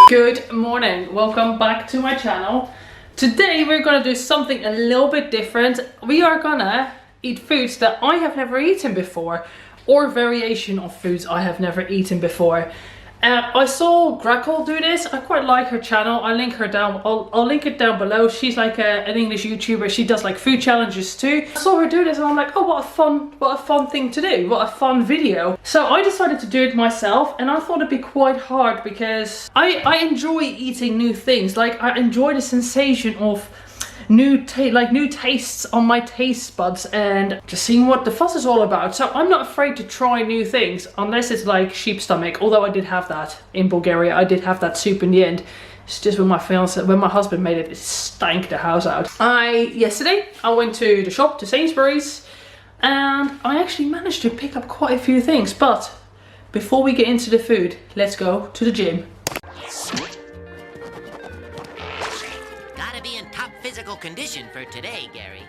Good morning, welcome back to my channel. Today we're gonna do something a little bit different. We are gonna eat foods that I have never eaten before, or variation of foods I have never eaten before. I saw Grackle do this. I quite like her channel. I'll link her down. I'll link it down below. She's like an English YouTuber. She does like food challenges too. I saw her do this and I'm like, oh, what a fun thing to do. What a fun video. So I decided to do it myself, and I thought it'd be quite hard because I enjoy eating new things. Like, I enjoy the sensation of new tastes on my taste buds and just seeing what the fuss is all about. So I'm not afraid to try new things unless it's like sheep stomach, although I did have that in Bulgaria. I did have that soup in the end. It's just when my husband made it, it stank the house out. Yesterday I went to the shop, to Sainsbury's, and I actually managed to pick up quite a few things. But before we get into the food, let's go to the gym. Physical condition for today, Gary.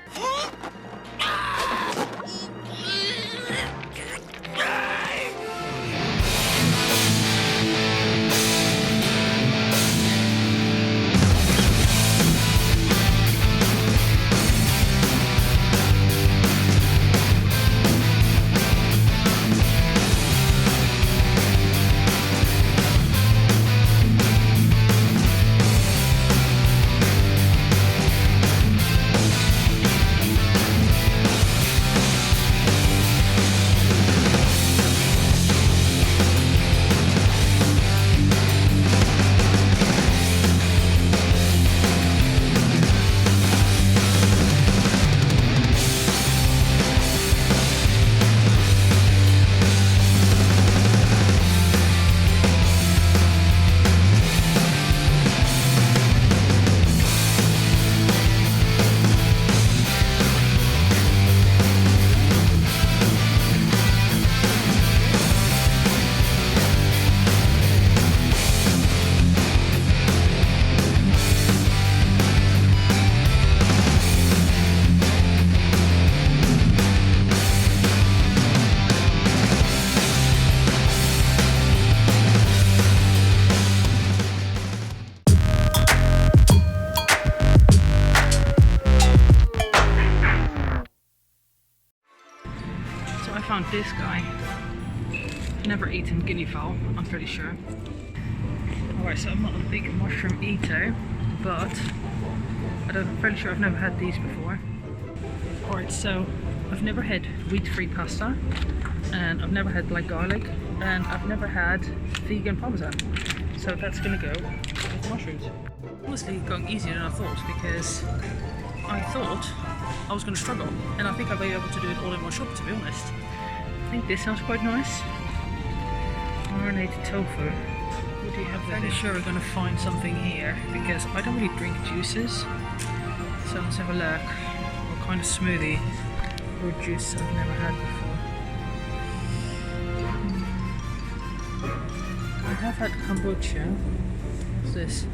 This guy, never eaten guinea fowl, I'm pretty sure. Alright, so I'm not a big mushroom eater, but I'm pretty sure I've never had these before. Alright, so I've never had wheat-free pasta, and I've never had black garlic, and I've never had vegan parmesan. So that's gonna go with mushrooms. Honestly, going easier than I thought, because I thought I was gonna struggle, and I think I'll be able to do it all in one shop, to be honest. I think this sounds quite nice. Marinated tofu. What do you have there? I'm pretty sure we're going to find something here, because I don't really drink juices. So let's have a look. What kind of smoothie or juice I've never had before. I have had kombucha. What's this?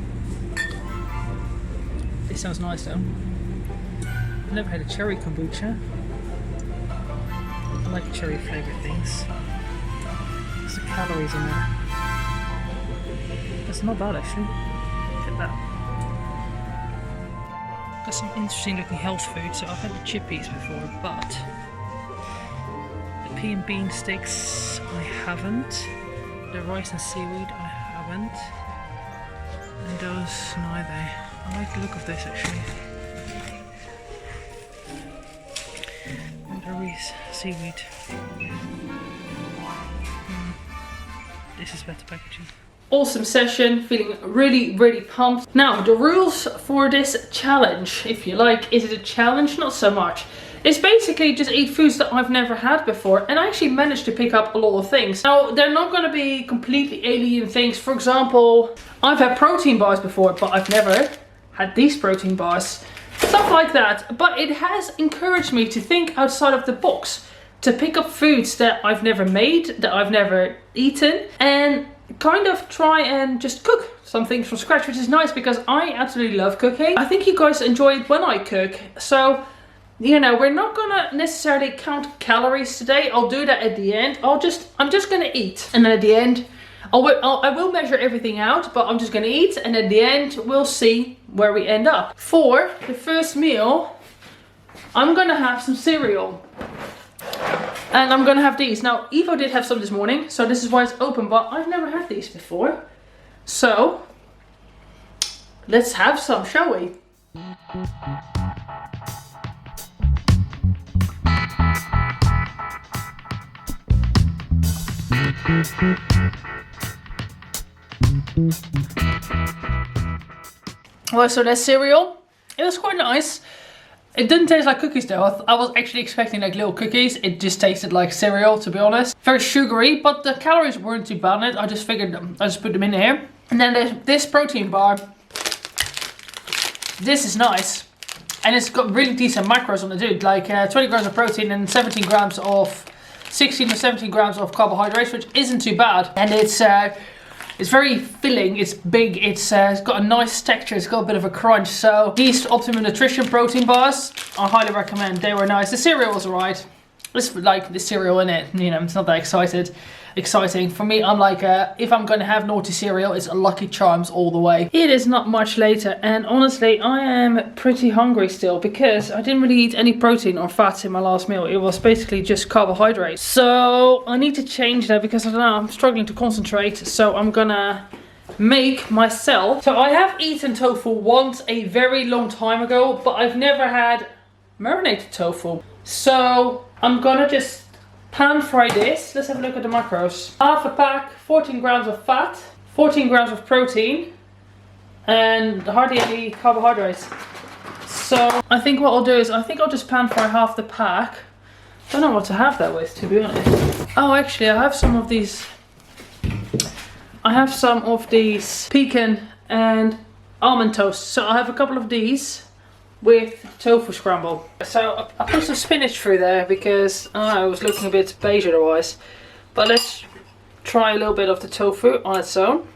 This sounds nice though. I've never had a cherry kombucha. I like cherry flavoured things. What's the calories in there? That's not bad actually. Look at that. Got some interesting looking health food. So I've had the chippies before, but the pea and bean sticks I haven't. The rice and seaweed I haven't. And those neither. I like the look of this actually. Seaweed. This is better packaging. Awesome session, feeling really pumped. Now the rules for this challenge, if you like. Is it a challenge? Not so much. It's basically just eat foods that I've never had before, and I actually managed to pick up a lot of things. Now they're not going to be completely alien things. For example, I've had protein bars before, but I've never had these protein bars. Stuff like that, but it has encouraged me to think outside of the box, to pick up foods that I've never made, that I've never eaten, and kind of try and just cook some things from scratch, which is nice because I absolutely love cooking. I think you guys enjoy it when I cook, so you know, we're not gonna necessarily count calories today. I'll do that at the end. I'm just gonna eat, and then at the end I will measure everything out, but I'm just gonna eat, and at the end we'll see where we end up. For the first meal, I'm gonna have some cereal. And I'm gonna have these. Now, Evo did have some this morning, so this is why it's open, but I've never had these before. So, let's have some, shall we? Well, so that cereal, it was quite nice. It didn't taste like cookies though. I was actually expecting like little cookies. It just tasted like cereal, to be honest. Very sugary, but the calories weren't too bad on it. I just figured I just put them in here. And then there's this protein bar. This is nice. And it's got really decent macros on it too. Like 20 grams of protein and 16 to 17 grams of carbohydrates, which isn't too bad. And it's very filling, it's big, it's got a nice texture, it's got a bit of a crunch. So these Optimum Nutrition protein bars, I highly recommend. They were nice. The cereal was alright. It's like the cereal in it, you know, it's not that exciting. For me, I'm like, if I'm gonna have naughty cereal, it's a Lucky Charms all the way. It is not much later, and honestly, I am pretty hungry still because I didn't really eat any protein or fats in my last meal. It was basically just carbohydrates. So I need to change that because I don't know, I'm struggling to concentrate. So I'm gonna make myself. So I have eaten tofu once a very long time ago, but I've never had marinated tofu. So I'm gonna just pan fry this. Let's have a look at the macros. Half a pack, 14 grams of fat, 14 grams of protein, and hardly any carbohydrates. So I think what I'll do is, I think I'll just pan fry half the pack. Don't know what to have that with, to be honest. Oh, actually, I have some of these. I have some of these pecan and almond toast. So I have a couple of these with tofu scramble. So I put some spinach through there because I was looking a bit beige otherwise. But let's try a little bit of the tofu on its own.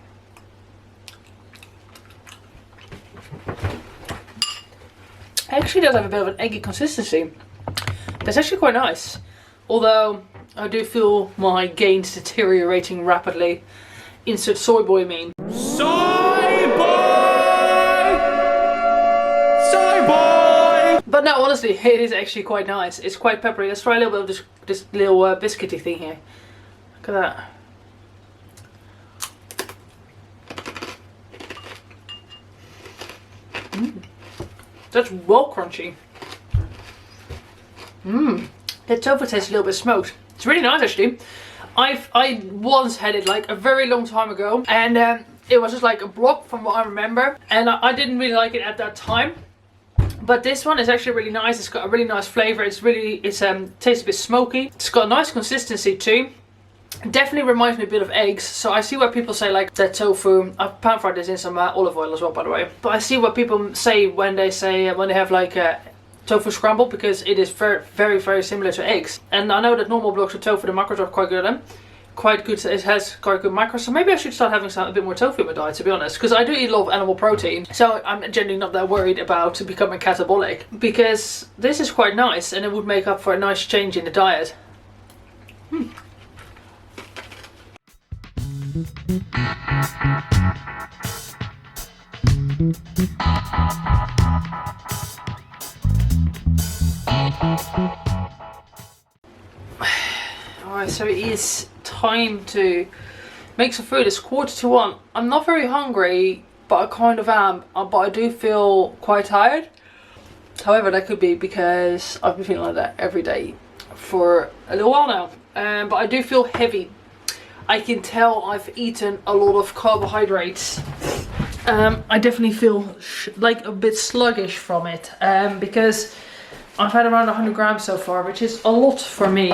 Actually does have a bit of an eggy consistency. That's actually quite nice. Although I do feel my gains deteriorating rapidly. Insert soy boy meme. But no, honestly, it is actually quite nice. It's quite peppery. Let's try a little bit of this little biscuity thing here. Look at that. That's well crunchy. The tofu tastes a little bit smoked. It's really nice actually. I once had it like a very long time ago, and it was just like a block from what I remember, and I didn't really like it at that time. But this one is actually really nice. It's got a really nice flavour. It's tastes a bit smoky. It's got a nice consistency too. It definitely reminds me a bit of eggs. So I see what people say like that tofu. I've pan fried this in some olive oil as well, by the way. But I see what people say when they have like tofu scramble, because it is very similar to eggs. And I know that normal blocks of tofu, the macros are quite good at them. Quite good, it has quite good macros, so maybe I should start having a bit more tofu in my diet, to be honest, because I do eat a lot of animal protein, so I'm generally not that worried about becoming catabolic, because this is quite nice and it would make up for a nice change in the diet. Alright, so it is time to make some food. It's 1:45. I'm not very hungry, but I kind of am. But I do feel quite tired. However, that could be because I've been feeling like that every day for a little while now. But I do feel heavy. I can tell I've eaten a lot of carbohydrates. I definitely feel like a bit sluggish from it, because I've had around 100 grams so far, which is a lot for me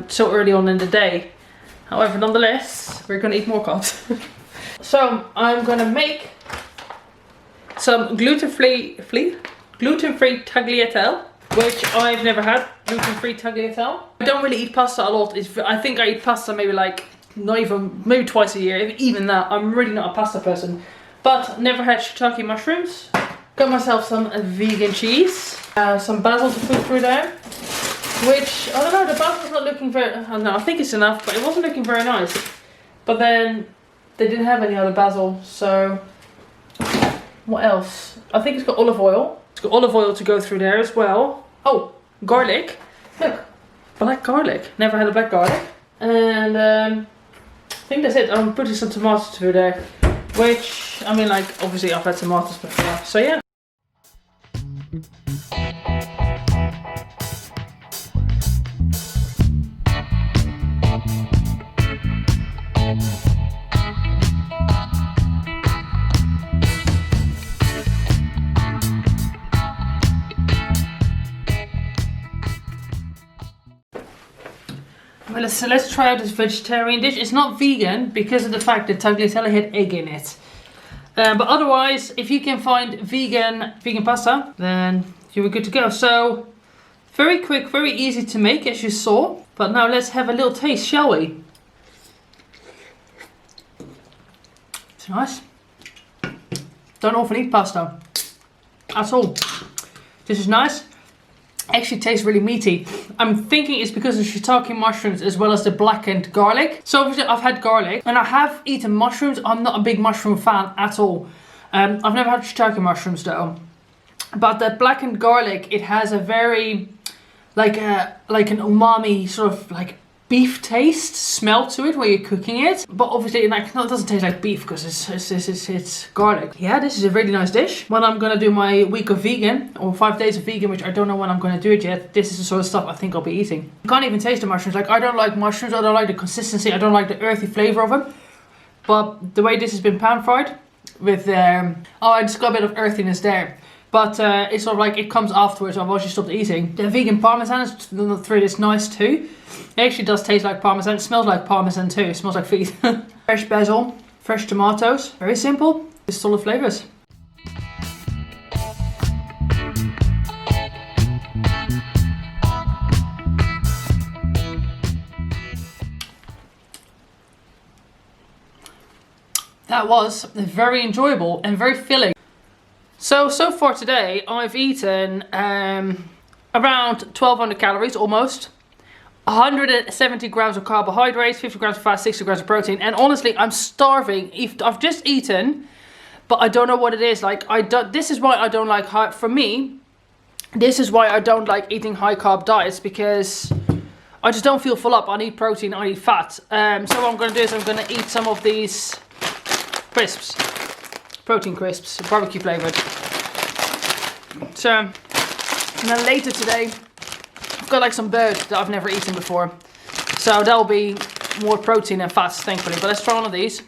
so early on in the day. However, nonetheless, we're gonna eat more carbs. So I'm gonna make some gluten-free tagliatelle, which I've never had. Gluten-free tagliatelle. I don't really eat pasta a lot. I think I eat pasta maybe twice a year. If even that, I'm really not a pasta person. But never had shiitake mushrooms. Got myself some vegan cheese. Some basil to put through there. Which, I don't know, the basil's not looking very, I don't know, I think it's enough, but it wasn't looking very nice. But then they didn't have any other basil, so what else? I think it's got olive oil. It's got olive oil to go through there as well. Oh, garlic. Look, black garlic. Never had a black garlic. And I think that's it. I'm putting some tomatoes through there, which, I mean, like, obviously I've had tomatoes before, so yeah. Well, so let's try out this vegetarian dish. It's not vegan because of the fact that tagliatelle had egg in it. But otherwise, if you can find vegan pasta, then you were good to go. So, very quick, very easy to make, as you saw. But now let's have a little taste, shall we? It's nice. Don't often eat pasta at all. This is nice. Actually tastes really meaty. I'm thinking it's because of shiitake mushrooms as well as the blackened garlic. So obviously I've had garlic and I have eaten mushrooms. I'm not a big mushroom fan at all. I've never had shiitake mushrooms though. But that blackened garlic, it has a very like an umami sort of like beef taste smell to it when you're cooking it. But obviously like, no, it doesn't taste like beef because it's garlic. Yeah, this is a really nice dish. When I'm gonna do my week of vegan or 5 days of vegan, which I don't know when I'm gonna do it yet, this is the sort of stuff I think I'll be eating. You can't even taste the mushrooms. Like, I don't like mushrooms, I don't like the consistency, I don't like the earthy flavor of them. But the way this has been pan fried with oh, I just got a bit of earthiness there. But it's sort of like it comes afterwards. I've actually stopped eating. The vegan parmesan is nice too. It actually does taste like parmesan. It smells like parmesan too. It smells like feet. Fresh basil, fresh tomatoes. Very simple. Just solid flavors. That was very enjoyable and very filling. So far today, I've eaten around 1,200 calories, almost. 170 grams of carbohydrates, 50 grams of fat, 60 grams of protein. And honestly, I'm starving. I've just eaten, but I don't know what it is. Like, this is why I don't like for me, this is why I don't like eating high carb diets, because I just don't feel full up. I need protein, I need fat. So what I'm going to do is I'm going to eat some of these crisps. Protein crisps, barbecue flavored. So, and then later today, I've got like some bird that I've never eaten before. So that'll be more protein and fats, thankfully. But let's try one of these.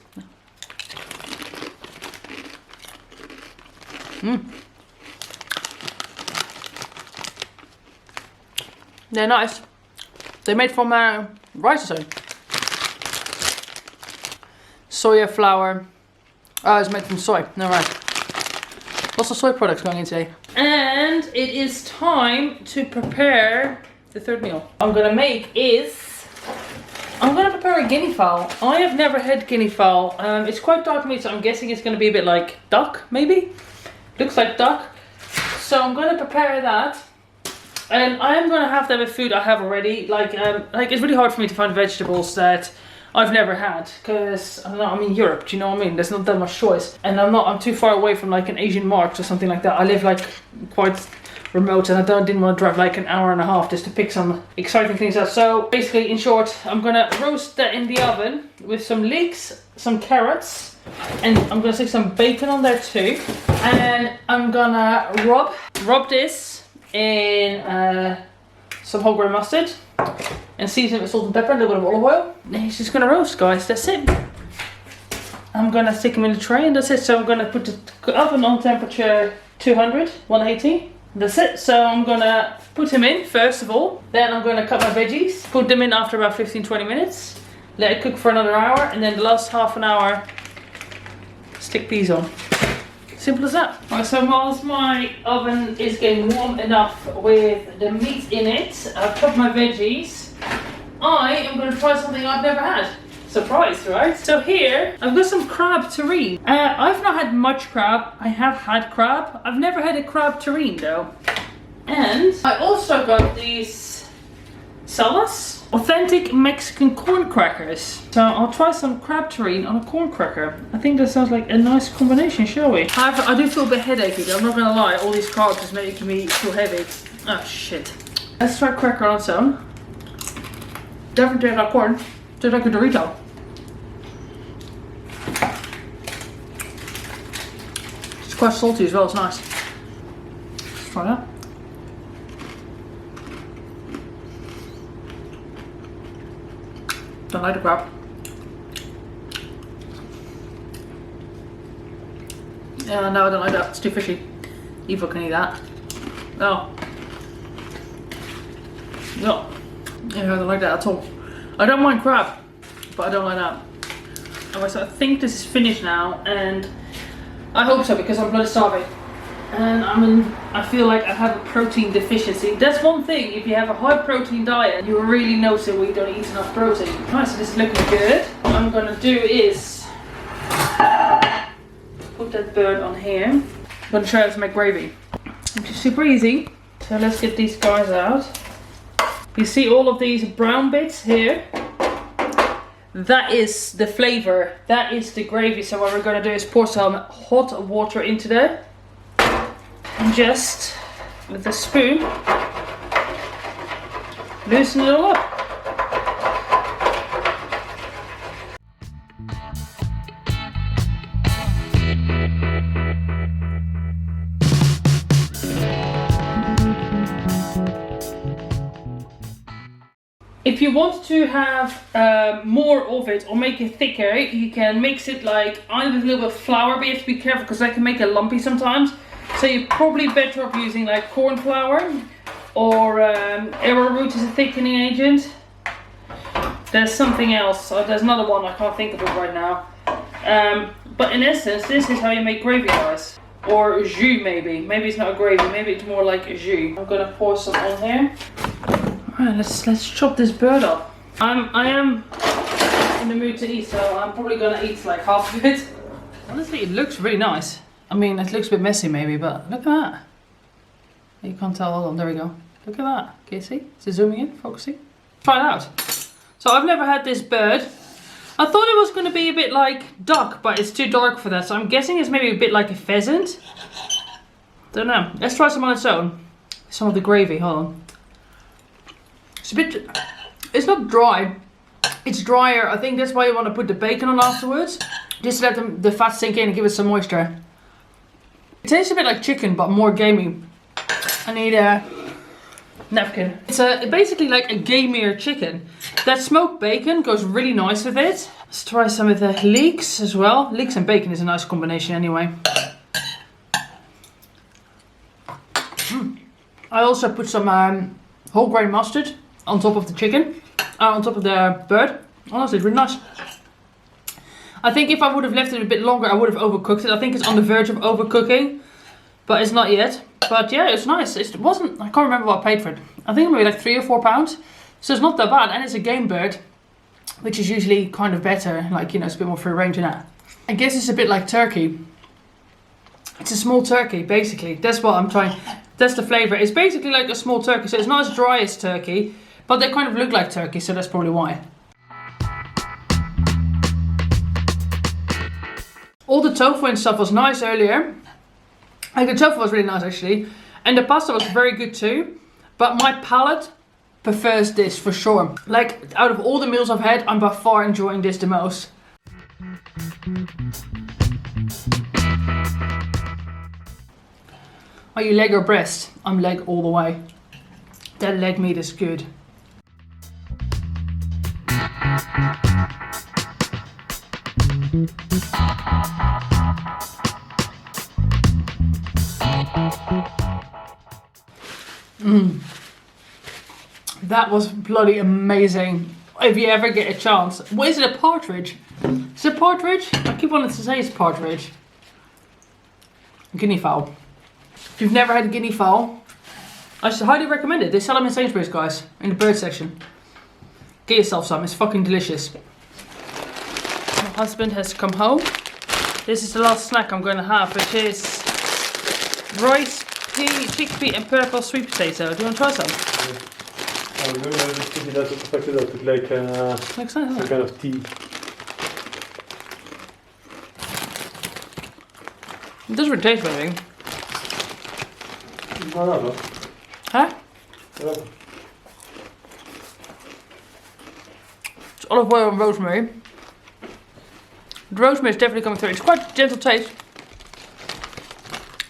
They're nice. They're made from rice or something. Soya flour. Oh, it's made from soy. No, right. Lots of soy products going in today. And it is time to prepare the third meal. I'm gonna prepare a guinea fowl. I have never had guinea fowl. It's quite dark meat, so I'm guessing it's gonna be a bit like duck, maybe? Looks like duck. So I'm gonna prepare that. And I am gonna have that with food I have already. Like it's really hard for me to find vegetables that I've never had, because I'm in Europe, do you know what I mean? There's not that much choice, and I'm too far away from like an Asian market or something like that. I live like quite remote, and didn't want to drive like an hour and a half just to pick some exciting things out. So basically, in short, I'm gonna roast that in the oven with some leeks, some carrots, and I'm gonna stick some bacon on there too. And I'm gonna rub this in some whole grain mustard. And season it with salt and pepper, a little bit of olive oil. And he's just gonna roast, guys, that's it. I'm gonna stick him in the tray and that's it. So I'm gonna put the oven on temperature 200, 180. That's it. So I'm gonna put him in first of all. Then I'm gonna cut my veggies. Put them in after about 15-20 minutes. Let it cook for another hour. And then the last half an hour, stick these on. Simple as that. Right, so whilst my oven is getting warm enough with the meat in it, I've cooked my veggies. I am going to try something I've never had. Surprise, right? So here, I've got some crab terrine. I've not had much crab. I have had crab. I've never had a crab terrine though. And I also got these Salas. Authentic Mexican corn crackers. So I'll try some crab terrine on a corn cracker. I think that sounds like a nice combination, shall we? I do feel a bit headachy though, I'm not gonna lie. All these carbs is making me feel heavy. Oh shit. Let's try cracker on its own. Definitely tastes like corn. Tastes like a Dorito. It's quite salty as well, it's nice. Let's try that. Don't like the crab. Yeah, no, I don't like that. It's too fishy. Eva can eat that. No. No. Yeah, I don't like that at all. I don't mind crab, but I don't like that. Alright, so I think this is finished now, and I hope so because I'm bloody starving. And I feel like I have a protein deficiency. That's one thing, if you have a high protein diet, you really notice it when you don't eat enough protein. Alright, so this is looking good. What I'm gonna do is put that bird on here. I'm gonna try how to make gravy, which is super easy. So let's get these guys out. You see all of these brown bits here? That is the flavor. That is the gravy. So what we're gonna do is pour some hot water into there. And just, with a spoon, loosen it all up. If you want to have more of it or make it thicker, you can mix it like either with a little bit of flour, but you have to be careful because that can make it lumpy sometimes. So you're probably better off using like corn flour or arrowroot as a thickening agent. There's something else, there's another one, I can't think of it right now. But in essence, this is how you make gravy, guys. Or jus maybe. Maybe it's not a gravy, maybe it's more like a jus. I'm gonna pour some on here. Alright, let's chop this bird up. I am in the mood to eat, so I'm probably gonna eat like half of it. Honestly, it looks really nice. I mean, it looks a bit messy maybe, but look at that. You can't tell, hold on, there we go. Look at that, can you see? Is it zooming in, focusing? Try it out. So I've never had this bird. I thought it was gonna be a bit like duck, but it's too dark for that. So I'm guessing it's maybe a bit like a pheasant. Don't know, let's try some on its own. Some of the gravy, hold on. It's a bit, it's not dry, it's drier. I think that's why you want to put the bacon on afterwards. Just to let the fat sink in and give it some moisture. It tastes a bit like chicken, but more gamey. I need a napkin. It's basically like a gamier chicken. That smoked bacon goes really nice with it. Let's try some of the leeks as well. Leeks and bacon is a nice combination anyway. I also put some whole grain mustard on top of the chicken, on top of the bird. Honestly, it's really nice. I think if I would have left it a bit longer, I would have overcooked it. I think it's on the verge of overcooking, but it's not yet. But yeah, it's nice. It wasn't, I can't remember what I paid for it. I think maybe like £3 or £4. So it's not that bad. And it's a game bird, which is usually kind of better. Like, you know, it's a bit more free range than that. I guess it's a bit like turkey. It's a small turkey, basically. That's what I'm trying, that's the flavor. It's basically like a small turkey. So it's not as dry as turkey, but they kind of look like turkey. So that's probably why. All the tofu and stuff was nice earlier. Like the tofu was really nice actually. And the pasta was very good too. But my palate prefers this for sure. Like out of all the meals I've had, I'm by far enjoying this the most. Are you leg or breast? I'm leg all the way. That leg meat is good. That was bloody amazing. If you ever get a chance. What is it, a partridge? Is it a partridge? I keep wanting to say it's partridge. Guinea fowl. If you've never had a guinea fowl, I should highly recommend it. They sell them in Sainsbury's, guys, in the bird section. Get yourself some, it's fucking delicious. My husband has come home. This is the last snack I'm going to have, which is rice, chickpea and purple sweet potato. Do you want to try some? nu heb ik het net perfect dat het leek some kind of tea. It doesn't really taste anything. No. Huh? Yeah. It's olive oil and rosemary. The rosemary is definitely coming through. It's quite a gentle taste.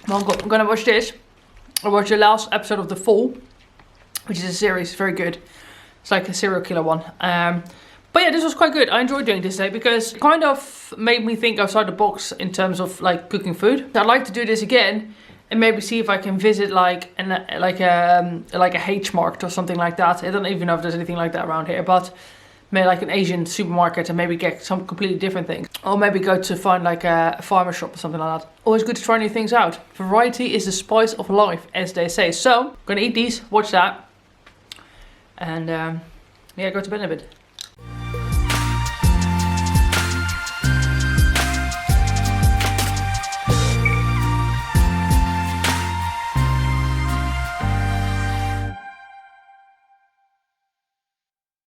Well, I'm gonna watch this. I watched the last episode of The Fall, which is a series. It's very good. It's like a serial killer one. But yeah, this was quite good. I enjoyed doing this today because it kind of made me think outside the box in terms of like cooking food. I'd like to do this again and maybe see if I can visit like a H Market or something like that. I don't even know if there's anything like that around here, but maybe like an Asian supermarket and maybe get some completely different things. Or maybe go to find like a farmer shop or something like that. Always good to try new things out. Variety is the spice of life, as they say. So, I'm gonna eat these, watch that, and yeah, go to bed in a bit.